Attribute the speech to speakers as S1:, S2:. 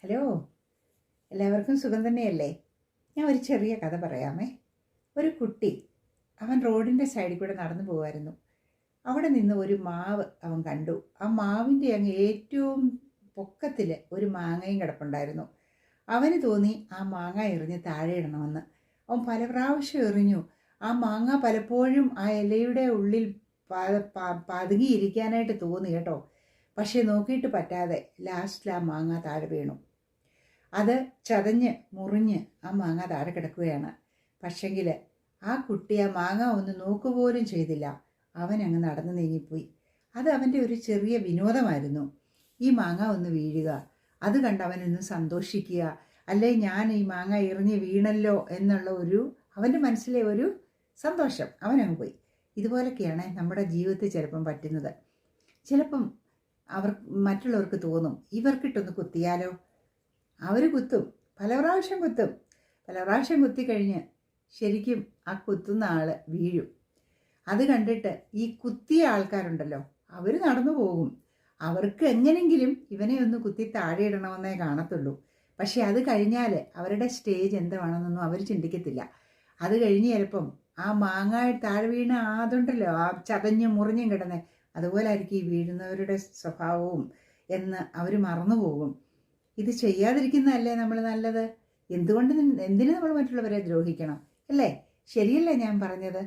S1: Hello, എല്ലാവർക്കും സുഖം തന്നെയല്ലേ? ഞാൻ ഒരു ചെറിയ കഥ പറയാമേ. ഒരു കുട്ടി അവൻ റോഡിൻ്റെ സൈഡിൽ കൂടെ നടന്നു പോകുമായിരുന്നു. അവിടെ നിന്ന് ഒരു മാവ് അവൻ കണ്ടു. ആ മാവിൻ്റെ അങ്ങ് ഏറ്റവും പൊക്കത്തിൽ ഒരു മാങ്ങയും കിടപ്പുണ്ടായിരുന്നു. അവന് തോന്നി ആ മാങ്ങ എറിഞ്ഞ് താഴെ ഇടണമെന്ന്. അവൻ പല പ്രാവശ്യം എറിഞ്ഞു. ആ മാങ്ങ പലപ്പോഴും ആ ഇലയുടെ ഉള്ളിൽ പതുങ്ങിയിരിക്കാനായിട്ട് തോന്നി കേട്ടോ. പക്ഷേ നോക്കിയിട്ട് പറ്റാതെ ലാസ്റ്റിൽ ആ മാങ്ങ താഴെ വീണു. അത് ചതഞ്ഞ് മുറിഞ്ഞ് ആ മാങ്ങ താഴെ കിടക്കുകയാണ്. പക്ഷെങ്കിൽ ആ കുട്ടി ആ മാങ്ങ ഒന്ന് നോക്കുപോലും ചെയ്തില്ല. അവൻ അങ്ങ് നടന്നു നീങ്ങിപ്പോയി. അത് അവൻ്റെ ഒരു ചെറിയ വിനോദമായിരുന്നു. ഈ മാങ്ങ ഒന്ന് വീഴുക, അത് കണ്ട് അവനൊന്ന് സന്തോഷിക്കുക, അല്ലെ ഞാൻ ഈ മാങ്ങ എറിഞ്ഞ് വീണല്ലോ എന്നുള്ള അവൻ്റെ മനസ്സിലെ ഒരു സന്തോഷം അവനങ്ങ് പോയി. ഇതുപോലൊക്കെയാണ് നമ്മുടെ ജീവിതത്തിൽ ചിലപ്പം പറ്റുന്നത്. ചിലപ്പം മറ്റുള്ളവർക്ക് തോന്നും, ഇവർക്കിട്ടൊന്ന് കുത്തിയാലോ. അവർ കുത്തും, പല പ്രാവശ്യം കുത്തും. പല പ്രാവശ്യം കുത്തിക്കഴിഞ്ഞ് ശരിക്കും ആ കുത്തുന്ന ആൾ വീഴും. അത് കണ്ടിട്ട് ഈ കുത്തിയ ആൾക്കാരുണ്ടല്ലോ, അവർ നടന്നു പോകും. അവർക്ക് എങ്ങനെങ്കിലും ഇവനെ ഒന്ന് കുത്തി താഴെ ഇടണമെന്നേ കാണത്തുള്ളൂ. പക്ഷെ അത് കഴിഞ്ഞാൽ അവരുടെ സ്റ്റേജ് എന്താണെന്നൊന്നും അവർ ചിന്തിക്കത്തില്ല. അത് കഴിഞ്ഞ് ചിലപ്പം ആ മാങ്ങ താഴെ വീണ അതുണ്ടല്ലോ, ആ ചതഞ്ഞും മുറിഞ്ഞും കിടന്നേ, അതുപോലെ ആയിരിക്കും ഈ വീഴുന്നവരുടെ സ്വഭാവവും എന്ന് അവർ മറന്നു പോകും. ഇത് ചെയ്യാതിരിക്കുന്നതല്ലേ നമ്മൾ നല്ലത്? എന്തിനു നമ്മൾ മറ്റുള്ളവരെ ദ്രോഹിക്കണം? അല്ലേ? ശരിയല്ലേ ഞാൻ പറഞ്ഞത്?